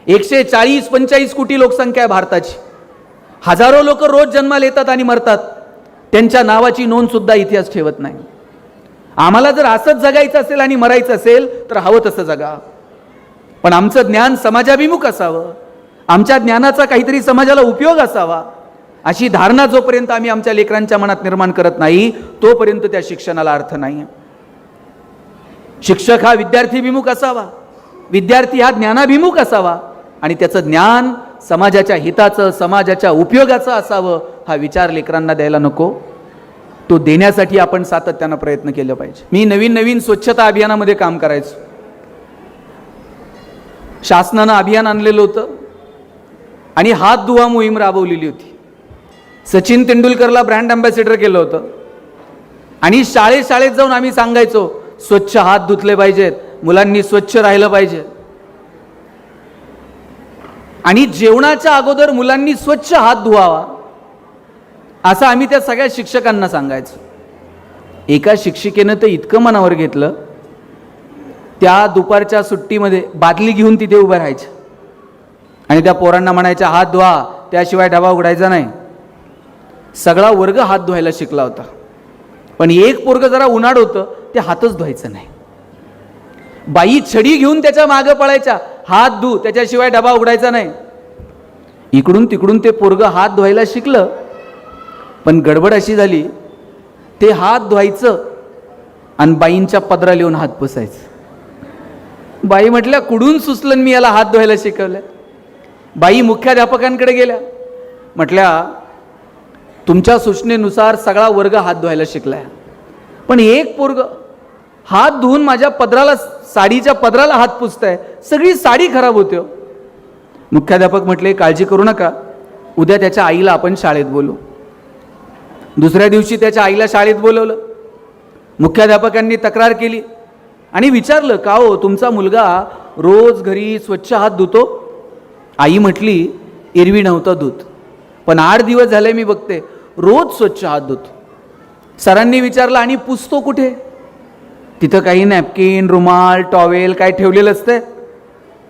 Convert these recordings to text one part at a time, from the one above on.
140-45 कोटी लोकसंख्या आहे भारताची. हजारो लोक रोज जन्माला येतात आणि मरतात, त्यांच्या नावाची नोंद सुद्धा इतिहास ठेवत नाही. आम्हाला जर असंच जगायचं असेल आणि मरायचं असेल तर हवं तसं जगा, पण आमचं ज्ञान समाजाभिमुख असावं, आमच्या ज्ञानाचा काहीतरी समाजाला उपयोग असावा, अशी धारणा जोपर्यंत आम्ही आमच्या लेकरांच्या मनात निर्माण करत नाही तोपर्यंत त्या शिक्षणाला अर्थ नाही. शिक्षक हा विद्यार्थीभिमुख असावा, विद्यार्थी हा ज्ञानाभिमुख असावा आणि त्याचं ज्ञान समाजाच्या हिताचं, समाजाच्या उपयोगाचं असावं, हा विचार लेकरांना द्यायला नको. तो देण्यासाठी आपण सातत्यानं प्रयत्न केले पाहिजे. मी नवीन स्वच्छता अभियानामध्ये काम करायचो. शासनानं अभियान आणलेलं होतं आणि हात धुवा मोहीम राबवलेली होती. सचिन तेंडुलकरला ब्रँड अँबॅसेडर केलं होतं आणि शाळेत जाऊन आम्ही सांगायचो स्वच्छ हात धुतले पाहिजेत, मुलांनी स्वच्छ राहिलं पाहिजे आणि जेवणाच्या अगोदर मुलांनी स्वच्छ हात धुवावा असं आम्ही त्या सगळ्या शिक्षकांना सांगायचो. एका शिक्षिकेनं तर इतकं मनावर घेतलं, त्या दुपारच्या सुट्टीमध्ये बादली घेऊन तिथे उभ्या राहायच्या आणि त्या पोरांना म्हणायच्या हात धुवा, त्याशिवाय डबा उघडायचा नाही. सगळा वर्ग हात धुवायला शिकला होता, पण एक पोरग जरा उन्हाळ होतं, ते हातच धुवायचं नाही. बाई छडी घेऊन त्याच्या मागं पळायच्या, हात धु, त्याच्याशिवाय डबा उघडायचा नाही. इकडून तिकडून ते पोरग हात धुवायला शिकलं, पण गडबड अशी झाली, ते हात धुवायचं आणि बाईंच्या पदरा लिहून हात पुसायचं. बाई म्हटल्या कुठून सुचलं मी याला हात धुवायला शिकवलं. बाई मुख्याध्यापकांकडे गेल्या, म्हटल्या तुमच्या सूचनेनुसार सगळा वर्ग हात धुवायला शिकलाय, पण एक पोरग हात धुवून माझ्या पदराला, साडीच्या पदराला हात पुसताय, सगळी साडी खराब होते. मुख्याध्यापक म्हटले काळजी करू नका, उद्या त्याच्या आईला आपण शाळेत बोलू. दुसऱ्या दिवशी त्याच्या आईला शाळेत बोलवलं. मुख्याध्यापकांनी तक्रार केली आणि विचारलं का हो तुमचा मुलगा रोज घरी स्वच्छ हात धुतो? आई म्हटली एरवी नव्हता धुत, पण 8 दिवस झाले मी बघते रोज स्वच्छ हात धुतो. सरांनी विचारलं आणि पुसतो कुठे? तिथं काही नॅपकिन, रुमाल, टॉवेल काय ठेवलेलं असतं?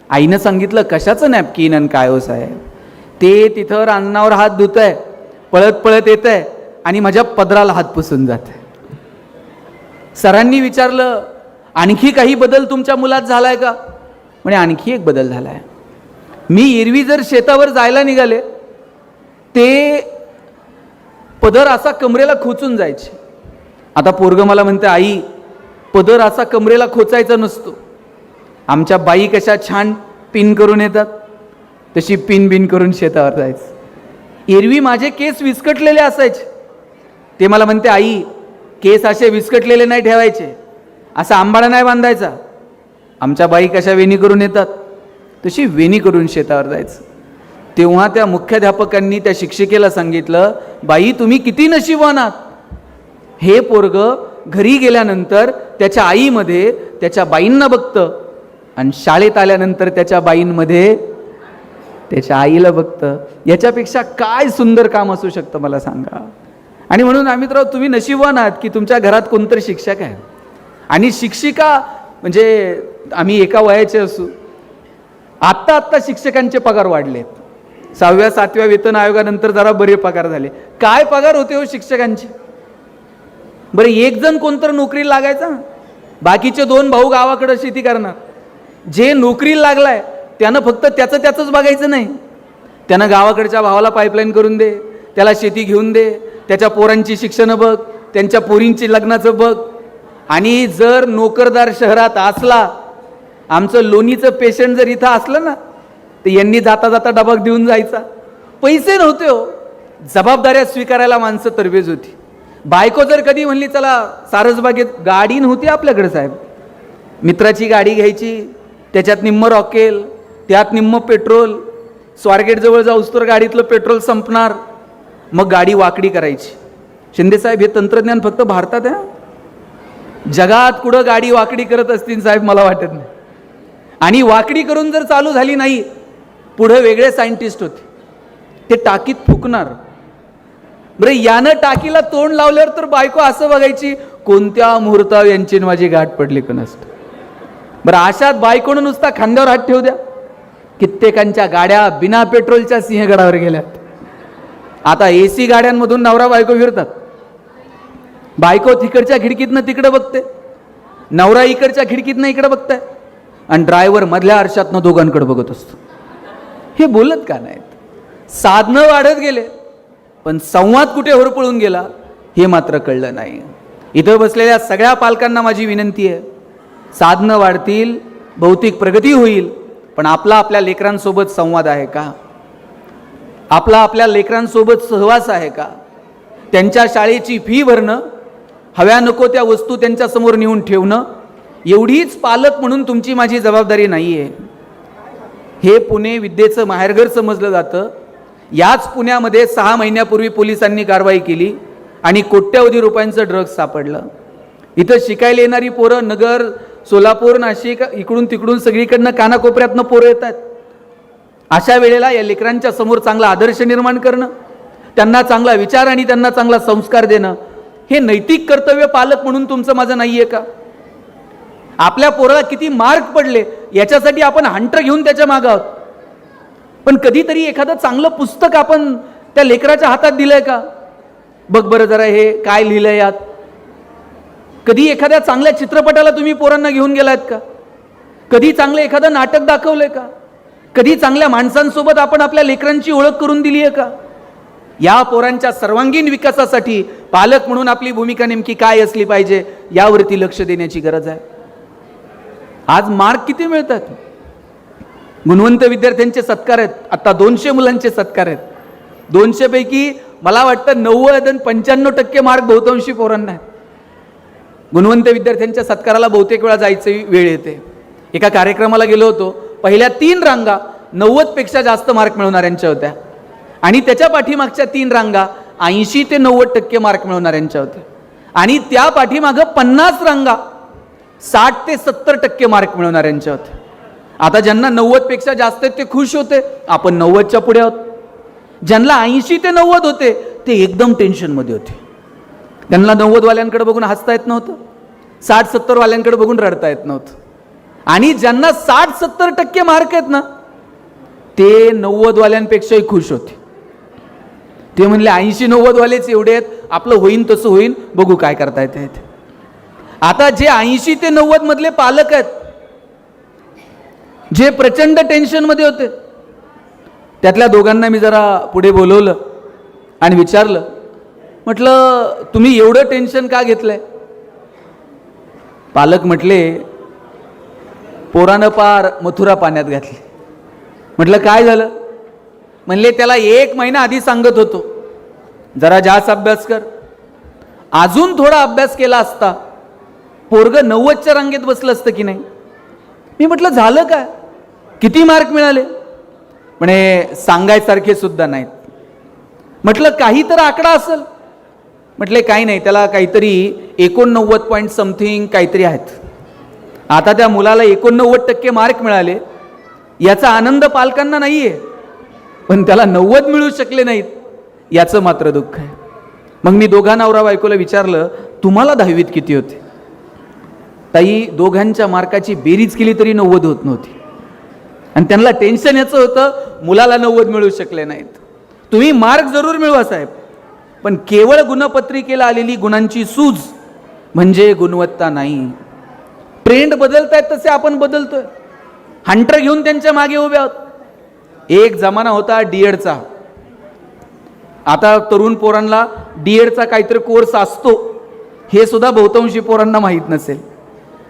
आईनं सांगितलं कशाचं नॅपकिन आणि काय हो साहेब, ते तिथं रांजणावर हात धुत आहे, पळत पळत येत आहे आणि माझ्या पदराला हात पुसून जात आहे. सरांनी विचारलं आणखी काही बदल तुमच्या मुलात झालाय का? म्हणे आणखी एक बदल झालाय. मी एरवी जर शेतावर जायला निघाले ते पदर असा कमरेला खोचून जायचे, आता पोरग मला म्हणते आई पदर असा कमरेला खोचायचा नसतो. आमच्या बाई कशा छान पिन करून येतात तशी पिन बिन करून शेतावर जायचं. एरवी माझे केस विस्कटलेले असायचे, ते मला म्हणते आई केस असे विस्कटलेले नाही ठेवायचे, असा आंबाडा नाही बांधायचा. आमच्या बाई कशा वेणी करून येतात तशी वेणी करून शेतावर जायचं. तेव्हा त्या मुख्याध्यापकांनी त्या शिक्षिकेला सांगितलं बाई तुम्ही किती नशीबवान आहात, हे पोरग घरी गेल्यानंतर त्याच्या आईमध्ये त्याच्या बाईंना बघतं आणि शाळेत आल्यानंतर त्याच्या बाईंमध्ये त्याच्या आईला बघतं. याच्यापेक्षा काय सुंदर काम असू शकतं मला सांगा. आणि म्हणून अमितराव तुम्ही नशीबवान आहात की तुमच्या घरात कोणतरी शिक्षक आहे. आणि शिक्षिका म्हणजे आम्ही एका वयाचे असू, आत्ता शिक्षकांचे पगार वाढलेत. 6व्या-7व्या वेतन आयोगानंतर जरा बरे पगार झाले. काय पगार होते हो शिक्षकांचे? बरं एक जण कोणतर नोकरीला लागायचा, बाकीचे 2 भाऊ गावाकडे शेती करणार. जे नोकरीला लागलाय त्यानं फक्त त्याचंच बघायचं नाही, त्यानं गावाकडच्या भावाला पाईपलाईन करून दे, त्याला शेती घेऊन दे, त्याच्या पोरांची शिक्षणं बघ, त्यांच्या पोरींची लग्नाचं बघ. आणि जर नोकरदार शहरात असला, आमचं लोणीचं पेशंट जर इथं असलं ना तर यांनी जाता जाता डबा देऊन जायचा. पैसे नव्हते हो, जबाबदाऱ्या स्वीकारायला माणसं तरबेज होती. बायको जर कधी म्हणली चला सारसबागेत, गाडी नव्हती आपल्याकडे साहेब, मित्राची गाडी घ्यायची, त्याच्यात निम्म रॉकेल, त्यात निम्म पेट्रोल, स्वारगेटजवळ जाऊस तर गाडीतलं पेट्रोल संपणार, मग गाडी वाकडी करायची. शिंदेसाहेब हे तंत्रज्ञान फक्त भारतात आहे, जगात कुठं गाडी वाकडी करत असतील साहेब मला वाटत नाही. आणि वाकडी करून जर चालू झाली नाही, पुढे वेगळे सायंटिस्ट होते, ते टाकीत फुकणार. बरं यानं टाकीला तोंड लावल्यावर तर बायको असं बघायची कोणत्या मुहूर्तावर यांची माझी गाठ पडली का नसतं. बरं अशात बायकोनं नुसता खांद्यावर हात ठेवू द्या, कित्येकांच्या गाड्या बिना पेट्रोलच्या सिंहगडावर गेल्यात. आता AC गाड्यांमधून नवरा बायको फिरतात. बायको तिकडच्या खिडकीतनं तिकडे बघते, नवरा इकडच्या खिडकीतनं इकडे बघताय, आणि ड्रायव्हर मधल्या आरशातनं दोघांकडे बघत असतो. हे बोलत का नाहीत? साधनं वाढत गेले, पण संवाद कुठे होरपळून गेला हे मात्र कळलं नाही. इथं बसलेल्या सगळ्या पालकांना माझी विनंती आहे, साधनं वाढतील, भौतिक प्रगती होईल, पण आपला आपल्या लेकरांसोबत संवाद आहे का? आपला आपल्या लेकरांसोबत सहवास आहे का? त्यांच्या शाळेची फी भरणं, हव्या नको त्या वस्तू त्यांच्यासमोर नेऊन ठेवणं, एवढीच पालक म्हणून तुमची माझी जबाबदारी नाही आहे. हे पुणे विद्येचं माहेरघर समजलं जातं. याच पुण्यामध्ये 6 महिन्यापूर्वी पोलिसांनी कारवाई केली आणि कोट्यवधी रुपयांचं ड्रग्ज सापडलं. इथं शिकायला येणारी पोरं नगर, सोलापूर, नाशिक, इकडून तिकडून सगळीकडनं कानाकोपऱ्यातनं पोरं येतात. अशा वेळेला या लेकरांच्या समोर चांगला आदर्श निर्माण करणं, त्यांना चांगला विचार आणि त्यांना चांगला संस्कार देणं, हे नैतिक कर्तव्य पालक म्हणून तुमचं माझं नाहीये का? आपल्या पोराला किती मार्क पडले याच्यासाठी आपण हंटर घेऊन त्याच्या मागं आहोत, पण कधीतरी एखादं चांगलं पुस्तक आपण त्या लेकराच्या हातात दिलंय का? बघ बरं जरा हे काय लिहिलंय यात. कधी एखाद्या चांगल्या चित्रपटाला तुम्ही पोरांना घेऊन गेलात का? कधी चांगलं एखादं नाटक दाखवलंय का? कधी चांगल्या माणसांसोबत आपण आपल्या लेकरांची ओळख करून दिली आहे का? या पोरांच्या सर्वांगीण विकासासाठी पालक म्हणून आपली भूमिका नेमकी काय असली पाहिजे यावरती लक्ष देण्याची गरज आहे. आज मार्क किती मिळतात? गुणवंत विद्यार्थ्यांचे सत्कार आहेत. आता 200 मुलांचे सत्कार आहेत. 200 पैकी मला वाटतं 90 आणि 95% मार्क बहुतांशी पोरांना आहेत. गुणवंत विद्यार्थ्यांच्या सत्काराला बहुतेक वेळा जायची वेळ येते. एका कार्यक्रमाला गेलो होतो, पहिल्या 3 रांगा 90 पेक्षा जास्त मार्क मिळवणाऱ्यांच्या होत्या आणि त्याच्या पाठीमागच्या 3 रांगा 80 ते 90% मार्क मिळवणाऱ्यांच्या होत्या आणि त्या पाठीमागं 50 रांगा 60 ते 70% मार्क मिळवणाऱ्यांच्या होत्या. आता ज्यांना 90 पेक्षा जास्त आहेत ते खुश होते, आपण 90च्या पुढे आहोत. ज्यांना 80 ते 90 होते ते एकदम टेन्शनमध्ये होते. त्यांना 90 वाल्यांकडे बघून हसता येत नव्हतं, 60-70 वाल्यांकडे बघून रडता येत नव्हतं. आणि ज्यांना 60-70% मार्क आहेत ना ते 90 वाल्यांपेक्षाही खुश होते. ते म्हणले 80-90 वालेच एवढे आहेत, आपलं होईन तसं होईन, बघू काय करता येते. आता जे 80 ते 90 मधले पालक आहेत, जे प्रचंड टेन्शन मध्ये होते, त्यातल्या दोघांना मी जरा पुढे बोलवलं आणि विचारलं, म्हटलं तुम्ही एवढं टेन्शन का घेतलंय? पालक म्हटले, पोरानं पार मथुरा पाण्यात घातली. म्हटलं काय झालं? म्हणले त्याला 1 महिना आधी सांगत होतो जरा जास्त अभ्यास कर, अजून थोडा अभ्यास केला असता पोरगं 90च्या रांगेत बसलं असतं की नाही. मी म्हटलं झालं काय, किती मार्क मिळाले? म्हणे सांगायसारखे सुद्धा नाहीत. म्हटलं काही तर आकडा असेल? म्हटले काही नाही, त्याला काहीतरी 89 पॉईंट समथिंग काहीतरी आहेत. आता त्या मुलाला 89% मार्क मिळाले याचा आनंद पालकांना नाहीये, पण त्याला 90 मिळू शकले नाहीत याचं मात्र दुःख आहे. मग मी दोघा नवरा बायकोला विचारलं, तुम्हाला 10वीत किती होते? ताई दोघांच्या मार्काची बेरीज केली तरी 90 होत नव्हती आणि त्यांना टेन्शन याचं होतं, मुलाला 90 मिळू शकले नाहीत. तुम्ही मार्क जरूर मिळवा साहेब, पण केवळ गुणपत्रिकेला आलेली गुणांची सूज म्हणजे गुणवत्ता नाही. ट्रेंड बदलतायत तसे आपण बदलतोय, हंटर घेऊन त्यांच्या मागे उभे आहोत. एक जमाना होता डीएडचा, आता तरुण पोरांना डीएडचा काहीतरी कोर्स असतो हे सुद्धा बहुतांशी पोरांना माहीत नसेल.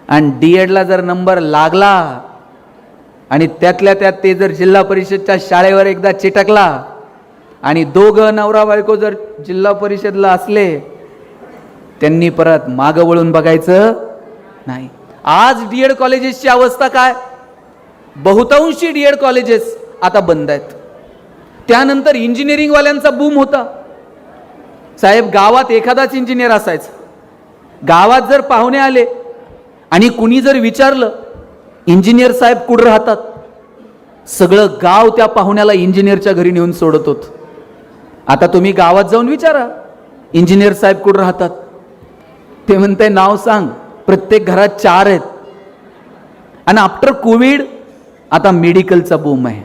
आणि डीएडला जर नंबर लागला आणि त्यातल्या त्यात ते जर जिल्हा परिषदच्या शाळेवर एकदा चिटकला आणि दोघं नवरा बायको जर जिल्हा परिषदला असले, त्यांनी परत मागं वळून बघायचं नाही. आज डीएड कॉलेजेसची अवस्था काय? बहुतांशी डीएड कॉलेजेस आता बंद आहेत. त्यानंतर इंजिनिअरिंग वाल्यांचा बूम होता साहेब. गावात एखादाच इंजिनियर असायचा. गावात जर पाहुणे आले आणि कुणी जर विचारलं इंजिनियर साहेब कुठं राहतात, सगळं गाव त्या पाहुण्याला इंजिनियरच्या घरी नेऊन सोडत होत. आता तुम्ही गावात जाऊन विचारा इंजिनियर साहेब कुठं राहतात, ते म्हणते नाव सांग, प्रत्येक घरात 4 आहेत. आणि आफ्टर कोविड आता मेडिकलचा बूम आहे.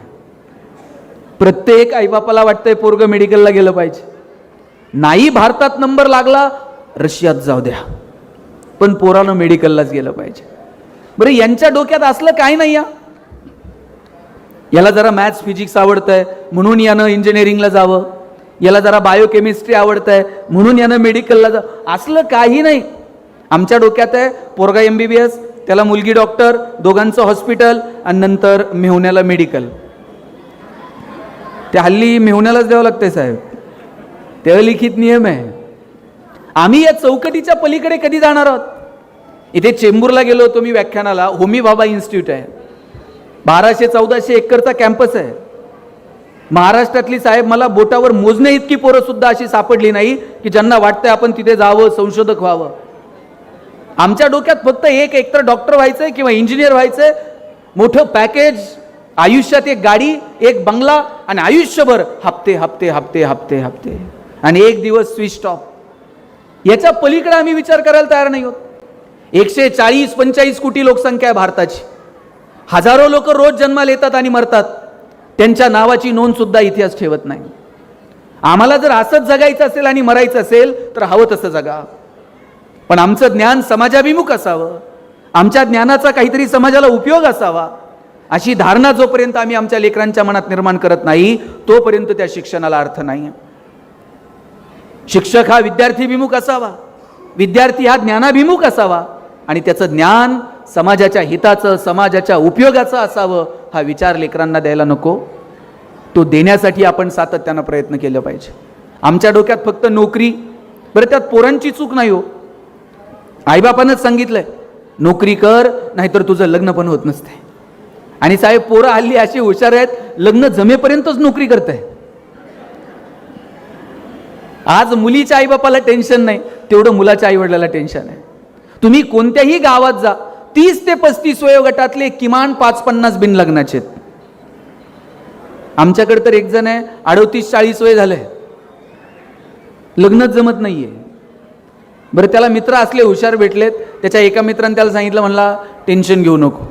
प्रत्येक आईबापाला वाटतंय पोरगं मेडिकलला गेलं पाहिजे. नाही भारतात नंबर लागला, रशियात जाऊ द्या, पण पोरानं मेडिकललाच गेलं पाहिजे. बरं, यांच्या डोक्यात असलं काय नाही. याला जरा मॅथ्स फिजिक्स आवडतंय म्हणून यानं इंजिनिअरिंगला जावं, याला जरा बायोकेमिस्ट्री आवडतंय म्हणून यानं मेडिकलला जावं, असलं काही नाही. आमच्या डोक्यात आहे पोरगा MBBS, त्याला मुलगी डॉक्टर, दोघांचं हॉस्पिटल, आणि नंतर मेहुण्याला मेडिकल. त्या हल्ली मेहुण्यालाच द्यावं लागतंय साहेब, ते लिखित नियम आहे. आम्ही या चौकटीच्या पलीकडे कधी जाणार आहोत? इथे चेंबूरला गेलो होतो मी व्याख्यानाला. होमी भाभा इन्स्टिट्यूट आहे, 1200-1400 एकरचा कॅम्पस आहे. महाराष्ट्रातली साहेब मला बोटावर मोजणे इतकी पोरं सुद्धा अशी सापडली नाही की ज्यांना वाटतंय आपण तिथे जावं, संशोधक व्हावं. आमच्या डोक्यात फक्त एकतर डॉक्टर व्हायचंय किंवा इंजिनियर व्हायचंय, मोठं पॅकेज, आयुष्यात एक गाडी, एक बंगला, आणि आयुष्यभर हप्ते हप्ते हप्ते हप्ते हप्ते, आणि एक दिवस स्विच ऑफ. याच्या पलीकडे आम्ही विचार करायला तयार नाही होत. 140-145 कोटी लोकसंख्या आहे भारताची. हजारो लोक रोज जन्माला येतात आणि मरतात, त्यांच्या नावाची नोंद सुद्धा इतिहास ठेवत नाही. आम्हाला जर असंच जगायचं असेल आणि मरायचं असेल तर हवं तसं जगा, पण आमचं ज्ञान समाजाभिमुख असावं, आमच्या ज्ञानाचा काहीतरी समाजाला उपयोग असावा, अशी धारणा जोपर्यंत आम्ही आमच्या लेकरांच्या मनात निर्माण करत नाही तोपर्यंत त्या शिक्षणाला अर्थ नाही. शिक्षक हा विद्यार्थीभिमुख असावा, विद्यार्थी हा ज्ञानाभिमुख असावा, आणि त्याचं ज्ञान समाजाच्या हिताचं, समाजाच्या उपयोगाचं असावं, हा विचार लेकरांना द्यायला नको. तो देण्यासाठी आपण सातत्यानं प्रयत्न केले पाहिजे. आमच्या डोक्यात फक्त नोकरी. बरं, त्यात पोरांची चूक नाही हो. आईबापानंच सांगितलंय नोकरी कर, नाहीतर तुझं लग्न पण होत नसते. आणि साहेब, पोरं हल्ली अशी हुशार आहेत, लग्न जमेपर्यंतच नोकरी करताय. आज मुलीच्या आईबापाला टेन्शन नाही तेवढं मुलाच्या आईवडिलाला टेन्शन आहे. तुम्ही कोणत्याही गावात जा, 30 ते 35 वयोगटातले किमान 5-50 बिन लग्नाचे. आमच्याकडे तर एक जण आहे 38-40 वय झालंय, लग्नच जमत नाहीये. बरं, त्याला मित्र असले हुशार भेटलेत. त्याच्या एका मित्राने त्याला सांगितलं, म्हणला टेन्शन घेऊ नको,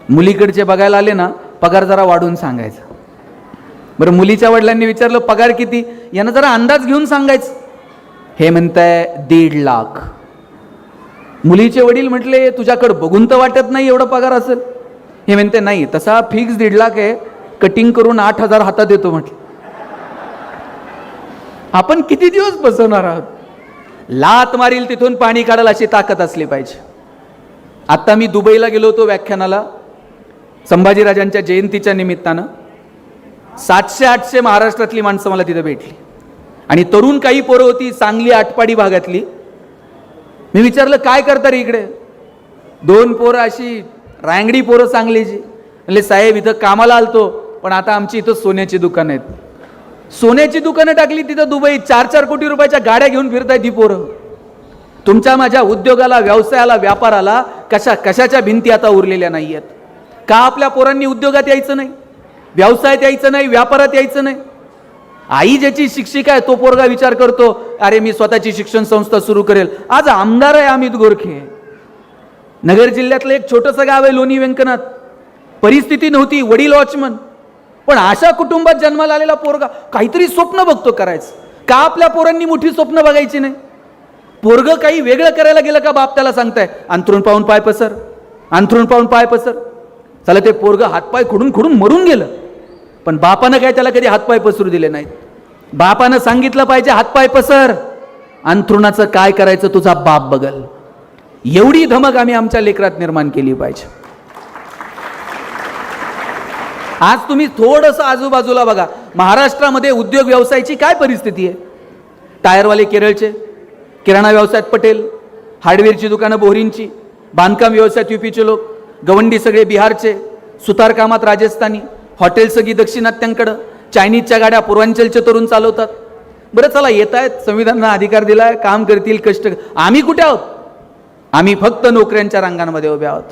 मुलीकडचे बघायला आले ना पगार जरा वाढवून सांगायचा. बरं, मुलीच्या वडिलांनी विचारलं पगार किती, यानं जरा अंदाज घेऊन सांगायचं. हे म्हणताय 1.5 लाख. मुलीचे वडील म्हटले तुझ्याकडे बघून तर वाटत नाही एवढा पगार असेल. हे म्हणते नाही, तसा फिक्स 1.5 लाख आहे, कटिंग करून 8,000 हातात देतो म्हटलं. आपण किती दिवस बसवणार आहोत? लात मारील तिथून पाणी काढाल अशी ताकद असली पाहिजे. आता मी दुबईला गेलो होतो व्याख्यानाला, संभाजीराजांच्या जयंतीच्या निमित्तानं. 700-800 महाराष्ट्रातली माणसं मला तिथे भेटली, आणि तरुण काही पोरं होती सांगली आटपाडी भागातली. मी विचारलं काय करता रे इकडे? 2 पोरं अशी रांगडी पोरं सांगलीची. म्हणजे साहेब इथं कामाला आलतो, पण आता आमची इथं सोन्याची दुकानं आहेत. सोन्याची दुकानं टाकली तिथं दुबईत, 4-4 कोटी रुपयाच्या गाड्या घेऊन फिरताय ती पोरं. तुमच्या माझ्या उद्योगाला, व्यवसायाला, व्यापाराला कशाच्या भिंती आता उरलेल्या नाही आहेत का? आपल्या पोरांनी उद्योगात यायचं नाही, व्यवसायात यायचं नाही, व्यापारात यायचं नाही. आई ज्याची शिक्षिका आहे तो पोरगा विचार करतो अरे मी स्वतःची शिक्षण संस्था सुरू करेल. आज आमदार आहे अमित गोरखे. नगर जिल्ह्यातलं एक छोटंसं गाव आहे लोणी व्यंकनाथ. परिस्थिती नव्हती, वडील वॉचमन, पण अशा कुटुंबात जन्माला आलेला पोरगा काहीतरी स्वप्न बघतो करायचं. का आपल्या पोरांनी मोठी स्वप्न बघायची नाही? पोरग काही वेगळं करायला गेलं का बाप त्याला सांगताय अंथरूण पाहून पाय पसर, अंथरूण पाहून पाय पसर. चला ते पोरग हातपाय खुडून खुडून मरून गेलं, पण बापानं काय त्याला कधी हातपाय पसरू दिले नाहीत. बापानं सांगितलं पाहिजे हातपाय पसर, अंथरुणाचं काय करायचं तुझा बाप बघल. एवढी धमक आम्ही आमच्या लेकरात निर्माण केली पाहिजे. आज तुम्ही थोडंसं आजूबाजूला बघा, महाराष्ट्रामध्ये उद्योग व्यवसायाची काय परिस्थिती आहे. टायरवाले केरळचे, किराणा व्यवसायात पटेल, हार्डवेअरची दुकानं बोहरींची, बांधकाम व्यवसायात युपीचे लोक, गवंडी सगळे बिहारचे, सुतार कामात राजस्थानी, हॉटेल सगळी दक्षिणात्यांकडं, चायनीजच्या गाड्या पूर्वांचलचे तरुण चालवतात. बरं चला येत आहेत, संविधानानं अधिकार दिलाय, काम करतील, कष्ट. आम्ही कुठे आहोत? आम्ही फक्त नोकऱ्यांच्या रांगांमध्ये उभे आहोत,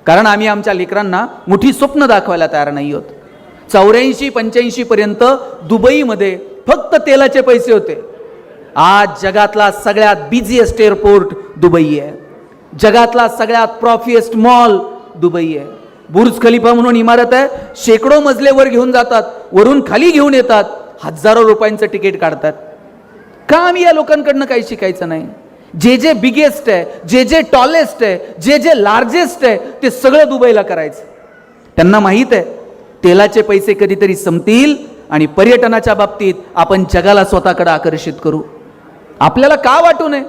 कारण आम्ही आमच्या लेकरांना मोठी स्वप्न दाखवायला तयार नाही आहोत. 84-85 पर्यंत दुबईमध्ये फक्त तेलाचे पैसे होते. आज जगातला सगळ्यात बिझीएस्ट एअरपोर्ट दुबई आहे, जगातला सगळ्यात प्रॉफिएस्ट मॉल दुबई आहे. बुर्ज खलिफा म्हणून इमारत आहे, शेकडो मजले वर घेऊन जातात, वरून खाली घेऊन येतात, हजारो रुपयांचं तिकीट काढतात. का आम्ही या लोकांकडनं काही शिकायचं नाही? जे बिगेस्ट आहे, जे टॉलेस्ट आहे, जे लार्जेस्ट आहे, ते सगळं दुबईला करायचं. त्यांना माहीत आहे तेलाचे पैसे कधीतरी संपतील आणि पर्यटनाच्या बाबतीत आपण जगाला स्वतःकडे आकर्षित करू. आपल्याला का वाटू नये?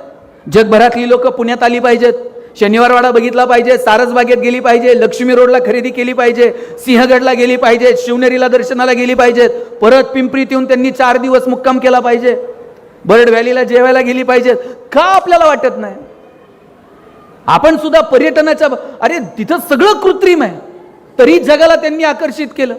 जगभरातली लोक पुण्यात आली पाहिजेत, शनिवारवाडा बघितला पाहिजे, सारसबागेत गेली पाहिजे, लक्ष्मी रोडला खरेदी केली पाहिजे, सिंहगडला गेली पाहिजे, शिवनेरीला दर्शनाला गेली पाहिजेत, परत पिंपरीत येऊन त्यांनी 4 दिवस मुक्काम केला पाहिजे, बर्ड व्हॅलीला जेवायला गेली पाहिजेत. का आपल्याला वाटत नाही? आपण सुद्धा पर्यटनाच्या अरे तिथं सगळं कृत्रिम आहे, तरी जगाला त्यांनी आकर्षित केलं.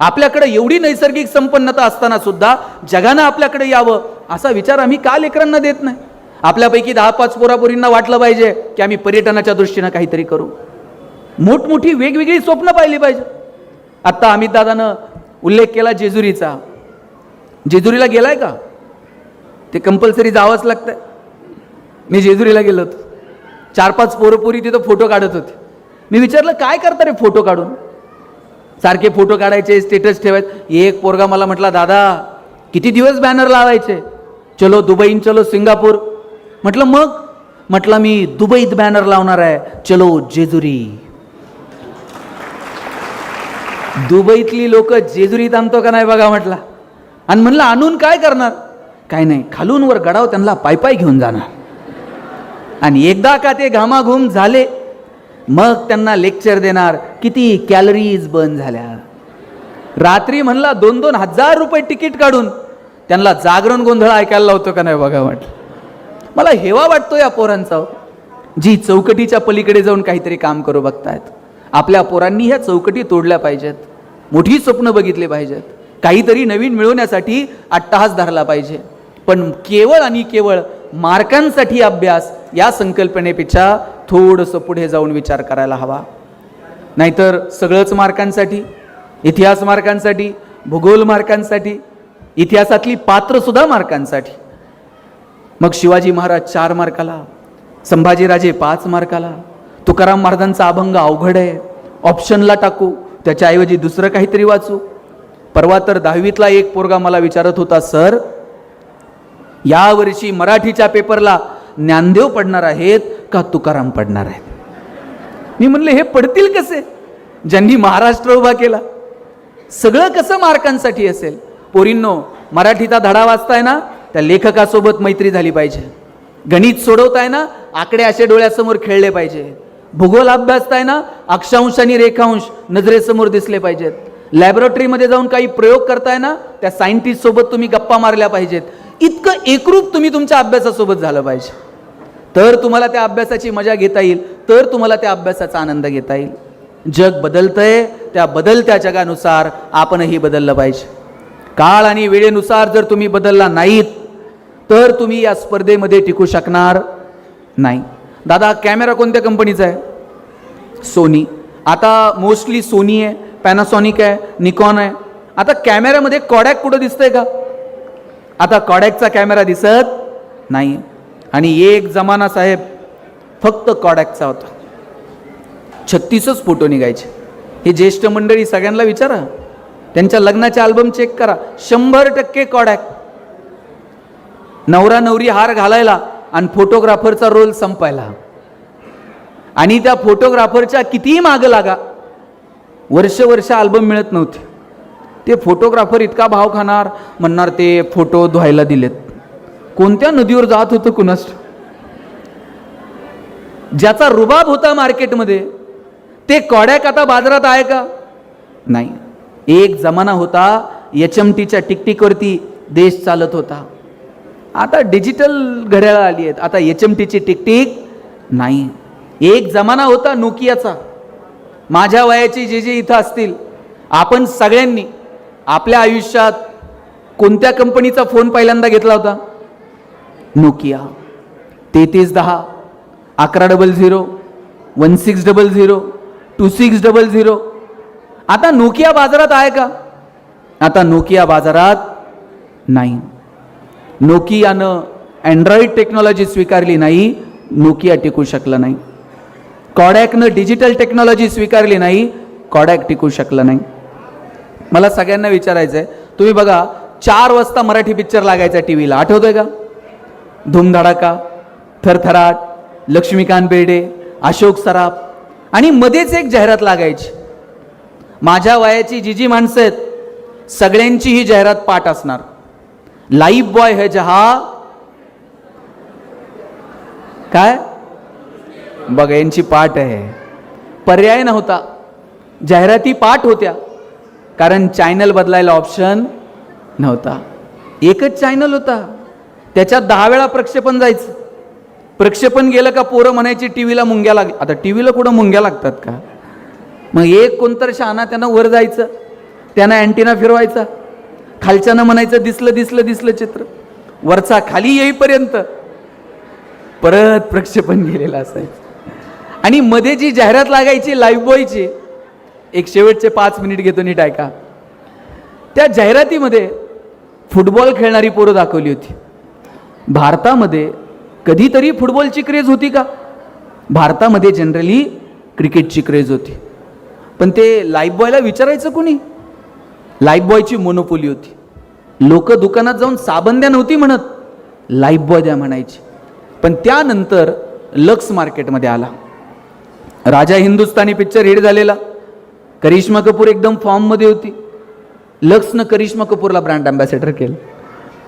आपल्याकडे एवढी नैसर्गिक संपन्नता असताना सुद्धा जगानं आपल्याकडे यावं असा विचार आम्ही का लेकरांना देत नाही? आपल्यापैकी 10-5 पोरापोरींना वाटलं पाहिजे की आम्ही पर्यटनाच्या दृष्टीनं काहीतरी करू. मोठमोठी वेगवेगळी स्वप्न पाहिली पाहिजे. आत्ता अमित दादानं उल्लेख केला जेजुरीचा. जेजुरीला गेलाय का? ते कंपल्सरी जावंच लागतंय. मी जेजुरीला गेलो होतो, 4-5 पोरपोरी तिथं फोटो काढत होते. मी विचारलं काय करता रे फोटो काढून? सारखे फोटो काढायचे, स्टेटस ठेवायचे. एक पोरगा मला म्हटला, दादा किती दिवस बॅनर लावायचे, चलो दुबई, चलो सिंगापूर. म्हटलं मग? म्हटलं मी दुबईत बॅनर लावणार आहे, चलो जेजुरी. दुबईतली लोक जेजुरीत आणतो का नाही बघा म्हटला. आणि म्हणलं आणून काय करणार? काय नाही, खालून वर गडाव त्यांना पायपाय घेऊन जाणार, आणि एकदा का ते घामाघूम झाले मग त्यांना लेक्चर देणार किती कॅलरीज बर्न झाल्या. रात्री म्हणला 2-2 हजार रुपये तिकीट काढून त्यांना जागरण गोंधळ ऐकायला लावतो का नाही बघा म्हटलं. मला हेवा वाटतो या पोरांचा, जी चौकटीच्या पलीकडे जाऊन काहीतरी काम करू बघतायत. आपल्या पोरांनी ह्या चौकटी तोडल्या पाहिजेत, मोठी स्वप्न बघितले पाहिजेत, काहीतरी नवीन मिळवण्यासाठी अट्टहास धरला पाहिजे. पण केवळ आणि केवळ मार्कांसाठी अभ्यास या संकल्पनेपेक्षा थोडंसं पुढे जाऊन विचार करायला हवा. नाहीतर सगळंच मार्कांसाठी, इतिहास मार्कांसाठी, भूगोल मार्कांसाठी, इतिहासातली पात्र सुद्धा मार्कांसाठी. मग शिवाजी महाराज 4 मार्काला, संभाजीराजे 5 मार्काला, तुकाराम महाराजांचा अभंग अवघड आहे, ऑप्शनला टाकू, त्याच्याऐवजी दुसरं काहीतरी वाचू. परवा तर 10वीतला एक पोरगा मला विचारत होता, सर यावर्षी मराठीच्या पेपरला ज्ञानदेव पडणार आहेत का तुकाराम पडणार आहेत? मी म्हणले हे पडतील कसे ज्यांनी महाराष्ट्र उभा केला? सगळं कसं मार्कांसाठी असेल? पोरींनो, मराठीचा धडा वाचताय ना, त्या लेखकासोबत मैत्री झाली पाहिजे. गणित सोडवताय ना, आकडे असे डोळ्यासमोर खेळले पाहिजे. भूगोल अभ्यासताय ना, अक्षांश आणि रेखांश नजरेसमोर दिसले पाहिजेत. लॅबोरेटरीमध्ये जाऊन काही प्रयोग करताय ना, त्या सायंटिस्ट सोबत तुम्ही गप्पा मारल्या पाहिजेत. इतकं एकरूप तुम्ही तुमच्या अभ्यासासोबत झालं पाहिजे, तर तुम्हाला त्या अभ्यासाची मजा घेता येईल, तर तुम्हाला त्या अभ्यासाचा आनंद घेता येईल. जग बदलतंय, त्या बदलत्या जगानुसार आपणही बदललं पाहिजे. काळ आणि वेळेनुसार जर तुम्ही बदलला नाहीत तर तुम्ही या स्पर्धेमध्ये टिकू शकणार नाही. दादा कॅमेरा कोणत्या कंपनीचा आहे? सोनी. आता मोस्टली सोनी आहे, पॅनासॉनिक आहे, निकॉन आहे. आता कॅमेऱ्यामध्ये कॉडॅक कुठं दिसतंय का? आता कॉडॅकचा कॅमेरा दिसत नाही. आणि एक जमाना साहेब फक्त कॉडॅकचा होता, 36च फोटो निघायचे. हे ज्येष्ठ मंडळी सगळ्यांना विचारा, त्यांच्या लग्नाचे अल्बम चेक करा, 100% कॉडॅक. नवरा नवरी हार घालायला आणि फोटोग्राफरचा रोल संपायला, आणि त्या फोटोग्राफरच्या कितीही मागं लागा, वर्ष अल्बम मिळत नव्हते. ते फोटोग्राफर इतका भाव खाणार, म्हणणार ते फोटो धुवायला दिलेत. कोणत्या नदीवर जात होतं कुणास? ज्याचा रुबाब होता मार्केटमध्ये ते कॉडॅक आता बाजारात आहे का? नाही. एक जमाना होता HMTच्या टिकटिकवरती देश चालत होता. आता डिजिटल घड्याळं आली आहेत, आता HMTची टिकटिक नाही. एक जमाना होता नोकियाचा. माझ्या वयाची जे इथं असतील, आपण सगळ्यांनी आपल्या आयुष्यात कोणत्या कंपनीचा फोन पहिल्यांदा घेतला होता? नोकिया. 3310, 1100, 1600, 2600. आता नोकिया बाजारात आहे का? आता नोकिया बाजारात नाही. नोकियानं अँड्रॉइड टेक्नॉलॉजी स्वीकारली नाही, नोकिया टिकू शकला नाही. कॉडॅकनं डिजिटल टेक्नॉलॉजी स्वीकारली नाही, कॉडॅक टिकू शकलं नाही. मला सगळ्यांना विचारायचं आहे, तुम्ही बघा 4 वाजता मराठी पिक्चर लागायचा टी व्हीला, आठवतोय का? धूमधडाका, थरथराट, लक्ष्मीकांत बेर्डे, अशोक सराफ, आणि मध्येच एक जाहिरात लागायची. माझ्या वयाची जी माणसं आहेत सगळ्यांची ही जाहिरात पाठ असणार. लाईफ बॉय है जहा, काय बघा यांची पाठ आहे. पर्याय नव्हता, जाहिराती पाठ होत्या, कारण चॅनल बदलायला ऑप्शन नव्हता. एकच चॅनल होता, त्याच्यात 10 वेळा प्रक्षेपण जायचं. प्रक्षेपण गेलं का पोरं म्हणायची टीव्हीला मुंग्या लागल्या. आता टीव्हीला कुठं मुंग्या लागतात का? मग एक कोणतर शहाणा त्यानं वर जायचं, त्यानं अँटिना फिरवायचा, खालच्यानं म्हणायचं दिसलं दिसलं दिसलं चित्र, वरचा खाली येईपर्यंत परत प्रक्षेपण गेलेलं असायचं. आणि मध्ये जी जाहिरात लागायची लाईफ बॉयची, एक शेवटचे 5 मिनिट घेतो नीट ऐका. त्या जाहिरातीमध्ये फुटबॉल खेळणारी पोरं दाखवली होती. भारतामध्ये कधीतरी फुटबॉलची क्रेज होती का? भारतामध्ये जनरली क्रिकेटची क्रेज होती. पण ते लाईफ बॉयला विचारायचं कोणी? लाईफ बॉयची मोनोपोली होती. लोक दुकानात जाऊन साबण द्या नव्हती म्हणत, लाईफ बॉय द्या म्हणायची. पण त्यानंतर लक्स मार्केटमध्ये आला. राजा हिंदुस्तानी पिक्चर हिट झालेला, करिश्मा कपूर एकदम फॉर्ममध्ये होती. लक्सनं करिश्मा कपूरला ब्रँड अँबॅसेडर केलं.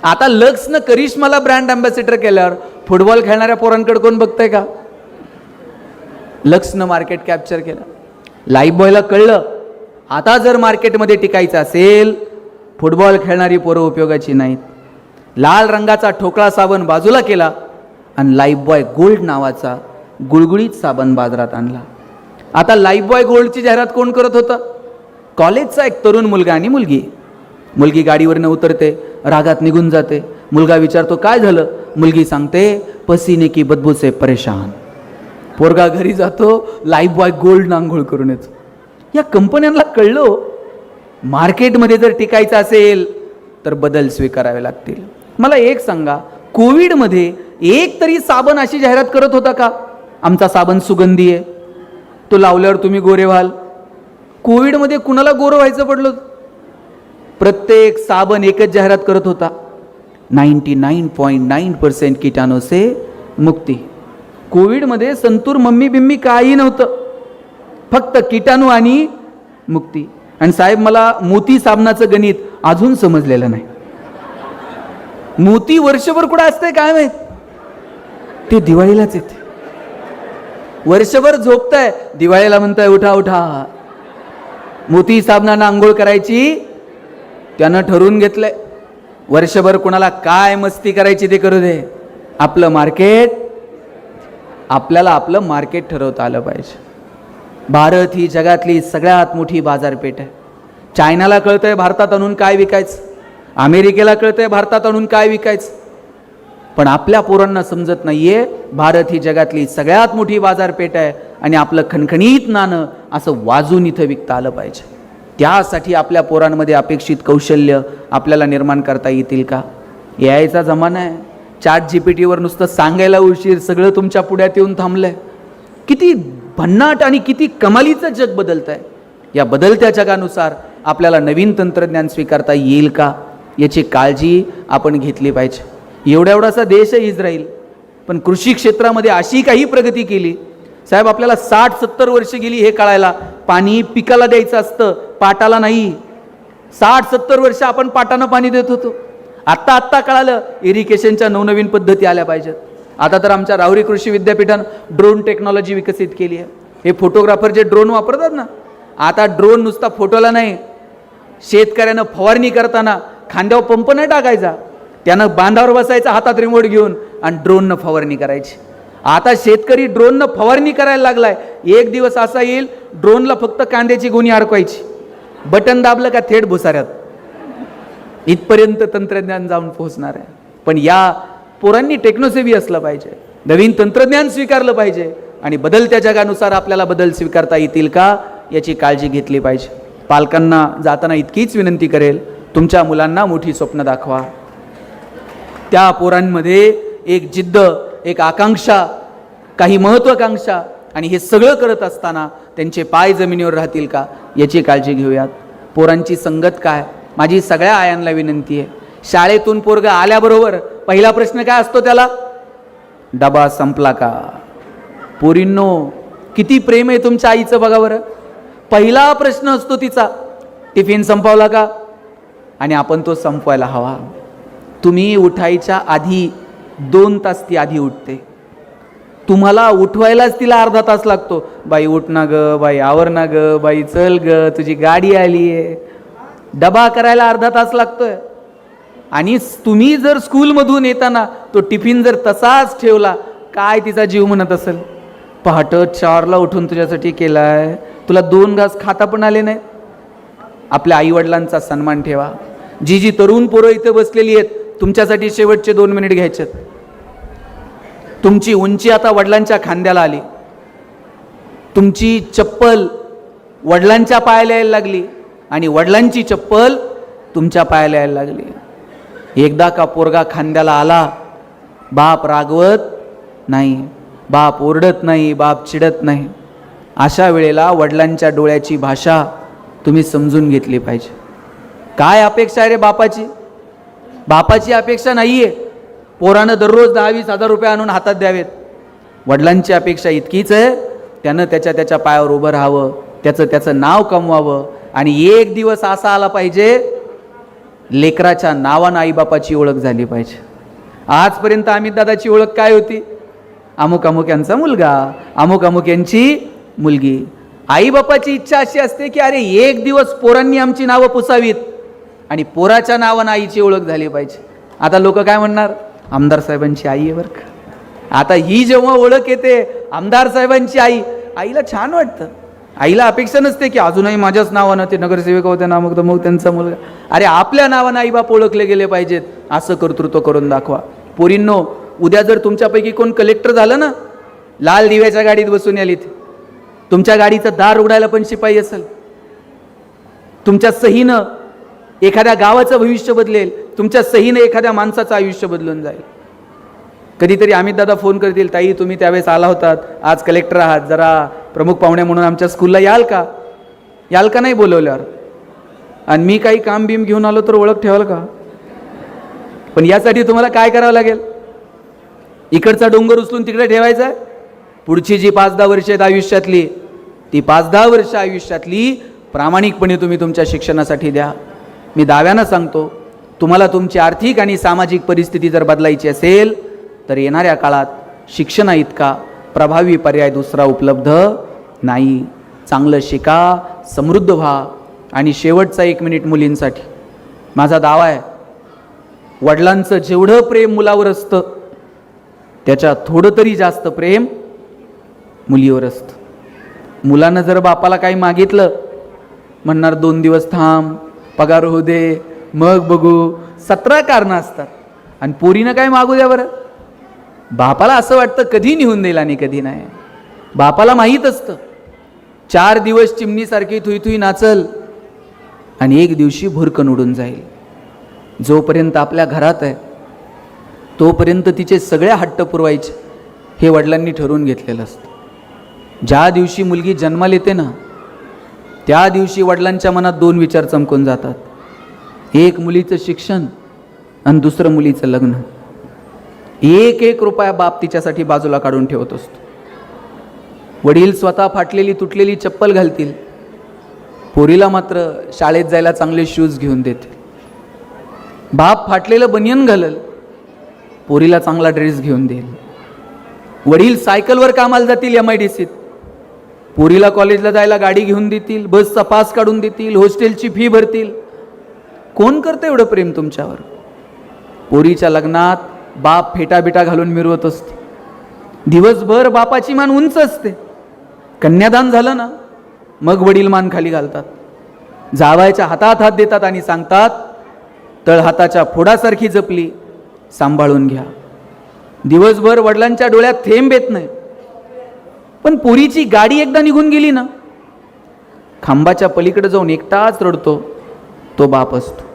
आता लक्सनं करिश्माला ब्रँड अँबॅसेडर केल्यावर फुटबॉल खेळणाऱ्या पोरांकडे कोण बघतंय का? लक्सनं मार्केट कॅप्चर केलं. लाईफ बॉयला कळलं, आता जर मार्केटमध्ये टिकायचं असेल, फुटबॉल खेळणारी पोरं उपयोगाची नाहीत. लाल रंगाचा ठोकळा साबण बाजूला केला आणि लाईफ बॉय गोल्ड नावाचा गुळगुळीत साबण बाजारात आणला. आता लाईफ बॉय गोल्डची जाहिरात कोण करत होतं? कॉलेजचा एक तरुण मुलगा आणि मुलगी. मुलगी गाडीवरनं उतरते, रागात निघून जाते. मुलगा विचारतो काय झालं? मुलगी सांगते पसीने की बदबू से परेशान. पोरगा घरी जातो, लाईफ बॉय गोल्ड आंघोळ करून येतो. या कंपन्यांना कळलं, मार्केटमध्ये जर टिकायचं असेल तर बदल स्वीकारावे लागतील. मला एक सांगा, कोविडमध्ये एक तरी साबण अशी जाहिरात करत होता का? आमचा साबण सुगंधी आहे, तो लावल्यावर तुम्ही गोरे व्हाल. कोविडमध्ये कुणाला गोरं व्हायचं पडलं? प्रत्येक साबण एकच जाहिरात करत होता, 99.9% कीटाणू से मुक्ती. कोविडमध्ये संतूर मम्मी बिम्मी काही नव्हतं, फक्त कीटाणू आणि मुक्ती. आणि साहेब, मला मोती साबणाचं गणित अजून समजलेलं नाही. मोती वर्षभर कुठं असतंय काय माहित? ते दिवाळीलाच येते. वर्षभर झोपताय, दिवाळीला म्हणताय उठा उठा. मोती साबणानं आंघोळ करायची त्यानं ठरवून घेतलंय. वर्षभर कुणाला काय मस्ती करायची ते करू दे, आपलं मार्केट, आपल्याला आपलं मार्केट ठरवता आलं पाहिजे. भारत ही जगातली सगळ्यात मोठी बाजारपेठ आहे. चायनाला कळतंय भारतात आणून काय विकायचं, अमेरिकेला कळतंय भारतात आणून काय विकायचं. पण आपल्या पोरांना समजत नाहीये, भारत ही जगातली सगळ्यात मोठी बाजारपेठ आहे आणि आपलं खणखणीत नाणं असं वाजून इथं विकता आलं पाहिजे. त्यासाठी आपल्या पोरांमध्ये अपेक्षित कौशल्य आपल्याला निर्माण करता येतील का? यायचा जमाना आहे. ChatGPTवर नुसतं सांगायला उशीर, सगळं तुमच्या पुढ्यात येऊन थांबलंय. किती भन्नाट आणि किती कमालीचं जग बदलत आहे. या बदलत्या जगानुसार आपल्याला नवीन तंत्रज्ञान स्वीकारता येईल का, याची काळजी आपण घेतली पाहिजे. एवढासा देश आहे इस्रायल, पण कृषी क्षेत्रामध्ये अशी काही प्रगती केली साहेब, आपल्याला 60-70 वर्ष गेली हे कळायला. पाणी पिकाला द्यायचं असतं, पाटाला नाही. 60-70 वर्ष आपण पाटानं पाणी देत होतो. आत्ता कळालं इरिगेशनच्या नवनवीन पद्धती आल्या पाहिजेत. आता तर आमच्या राहुरी कृषी विद्यापीठानं ड्रोन टेक्नॉलॉजी विकसित केली आहे. हे फोटोग्राफर जे ड्रोन वापरतात ना, आता ड्रोन नुसता फोटोला नाही, शेतकऱ्यानं फवारणी करताना खांद्यावर पंप नाही टाकायचा, त्यानं बांधावर बसायचा हातात रिमोट घेऊन आणि ड्रोननं फवारणी करायची. आता शेतकरी ड्रोननं फवारणी करायला लागलाय. एक दिवस असा येईल ड्रोनला फक्त कांद्याची गुणी अडकवायची, बटन दाबलं का थेट भुसाऱ्यात. इथपर्यंत तंत्रज्ञान जाऊन पोहोचणार आहे. पण या पोरांनी टेक्नोसेव्ही असलं पाहिजे, नवीन तंत्रज्ञान स्वीकारलं पाहिजे आणि बदलत्या जगानुसार आपल्याला बदल स्वीकारता येतील का याची काळजी घेतली पाहिजे. पालकांना जाताना इतकीच विनंती करेल, तुमच्या मुलांना मोठी स्वप्न दाखवा. त्या पोरांमध्ये एक जिद्द, एक आकांक्षा, काही महत्त्वाकांक्षा आणि हे सगळं करत असताना त्यांचे पाय जमिनीवर राहतील का याची काळजी घेऊयात. पोरांची संगत काय, माझी सगळ्या आयांना विनंती आहे, शाळेतून पोरग आल्याबरोबर पहिला प्रश्न काय असतो त्याला, डबा संपला का. पोरींनो, किती प्रेम आहे तुमच्या आईचं बघा बरं. पहिला प्रश्न असतो तिचा, टिफिन संपवला का. आणि आपण तो संपवायला हवा. तुम्ही उठायच्या आधी 2 तास ती आधी उठते. तुम्हाला उठवायलाच तिला अर्धा तास लागतो. बाई उठ ना ग, बाई आवर ना ग, बाई चल ग, तुझी गाडी आली आहे. डबा करायला अर्धा तास लागतोय. आणि तुम्ही जर स्कूलमधून येताना तो टिफिन जर तसाच ठेवला, काय तिचा जीव म्हणत असेल. पहाटे 4ला उठून तुझ्यासाठी केलाय, तुला 2 घास खाता पण आले नाही. आपल्या आईवडिलांचा सन्मान ठेवा. जी तरुण पोरं इथे बसलेली आहेत, तुमच्यासाठी शेवटचे 2 मिनिट घ्यायचे. तुमची उंची आता वडिलांच्या खांद्याला आली, तुमची चप्पल वडिलांच्या पायाला यायला लागली आणि वडिलांची चप्पल तुमच्या पायाला यायला लागली. एकदा का पोरगा खांद्याला आला, बाप रागवत नाही, बाप ओरडत नाही, बाप चिडत नाही. अशा वेळेला वडिलांच्या डोळ्याची भाषा तुम्ही समजून घेतली पाहिजे. काय अपेक्षा आहे रे बापाची. बापाची अपेक्षा नाहीये पोरानं दररोज 10-20 हजार रुपये आणून हातात द्यावेत. वडिलांची अपेक्षा इतकीच आहे, त्यानं त्याच्या पायावर उभं राहावं, त्याचं नाव कमवावं. आणि एक दिवस असा आला पाहिजे, लेकराच्या नावानं आईबापाची ओळख झाली पाहिजे. आजपर्यंत अमित दादाची ओळख काय होती, अमुक अमुक यांचा मुलगा, अमुक अमुक यांची मुलगी. आईबापाची इच्छा अशी असते की अरे एक दिवस पोरांनी आमची नावं पुसावीत आणि पोराच्या नावानं आईची ओळख झाली पाहिजे. आता लोक काय म्हणणार, आमदार साहेबांची आई आहे बरं का. आता ही जेव्हा ओळख येते आमदार साहेबांची आई, आईला छान वाटतं. आईला अपेक्षा नसते की अजूनही माझ्याच नावानं ते नगरसेवक होते ना, मग त्यांचा मुलगा. अरे आपल्या नावानं आईबाप ओळखले गेले पाहिजेत, असं कर्तृत्व करून दाखवा. पोरींनो, उद्या जर तुमच्यापैकी कोण कलेक्टर झालं ना, लाल दिव्याच्या गाडीत बसून यालीत, तुमच्या गाडीचं दार उघडायला पण शिपाई असेल. तुमच्या सहीनं एखाद्या गावाचं भविष्य बदलेल, तुमच्या सहीनं एखाद्या माणसाचं आयुष्य बदलून जाईल. कधीतरी अमित दादा फोन करतील, ताई तुम्ही त्यावेळेस आला होतात, आज कलेक्टर आहात, जरा प्रमुख पाहुणे म्हणून आमच्या स्कूलला याल का. याल का नाही बोलवल्यावर. आणि मी काही काम बीम घेऊन आलो तर ओळख ठेवाल का. पण यासाठी तुम्हाला काय करावं लागेल, इकडचा डोंगर उचलून तिकडे ठेवायचा आहे. पुढची जी 5-10 वर्ष आहेत आयुष्यातली, ती 5-10 वर्ष आयुष्यातली प्रामाणिकपणे तुम्ही तुमच्या शिक्षणासाठी द्या. मी दाव्यानं सांगतो, तुम्हाला तुमची आर्थिक आणि सामाजिक परिस्थिती जर बदलायची असेल तर येणाऱ्या काळात शिक्षणा इतका प्रभावी पर्याय दुसरा उपलब्ध नाही. चांगलं शिका, समृद्ध व्हा. आणि शेवटचा 1 मिनिट मुलींसाठी माझा दावा आहे, वडिलांचं जेवढं प्रेम मुलावर असतं त्याच्या थोडं तरी जास्त प्रेम मुलीवर असतं. मुलानं जर बापाला काही मागितलं, म्हणणार 2 दिवस थांब, पगार होऊ दे, मग बघू, 17 कारणं असतात. आणि पोरीनं काय मागू द्या बरं. बापाला असं वाटतं कधी निघून देईल आणि कधी नाही. बापाला माहीत असतं 4 दिवस चिमणीसारखी थुई नाचल आणि एक दिवशी भुरकन उडून जाईल. जोपर्यंत आपल्या घरात आहे तोपर्यंत तिचे सगळे हट्ट पुरवायचे हे वडिलांनी ठरवून घेतलेलं असतं. ज्या दिवशी मुलगी जन्माला येते ना, त्या दिवशी वडिलांच्या मनात 2 विचार चमकून जातात. एक मुलीचं शिक्षण आणि दुसरं मुलीचं लग्न. 1-1 रुपया बाप तिच्यासाठी बाजूला काढून ठेवत असतो. वडील स्वतः फाटलेली तुटलेली चप्पल घालतील, पोरीला मात्र शाळेत जायला चांगले शूज घेऊन देतील. बाप फाटलेलं बनियन घालल, पोरीला चांगला ड्रेस घेऊन देईल. वडील सायकलवर कामाला जातील MIDCत, पोरीला कॉलेजला जायला गाडी घेऊन देतील, बसचा पास काढून देतील, हॉस्टेलची फी भरतील. कोण करतं एवढं प्रेम तुमच्यावर. पोरीच्या लग्नात बाप फेटाबिटा घालून मिरवत असतो. दिवसभर बापाची मान उंच असते. कन्यादान झालं ना, मग वडील मान खाली घालतात, जावयाच्या हातात हात देतात आणि सांगतात, तळहाताच्या फोडासारखी जपली, सांभाळून घ्या. दिवसभर वडिलांच्या डोळ्यात थेंब येत नाही. पण पोरीची गाडी एकदा निघून गेली ना, खांबाच्या पलीकडे जाऊन एकटाच रडतो तो बाप असतो.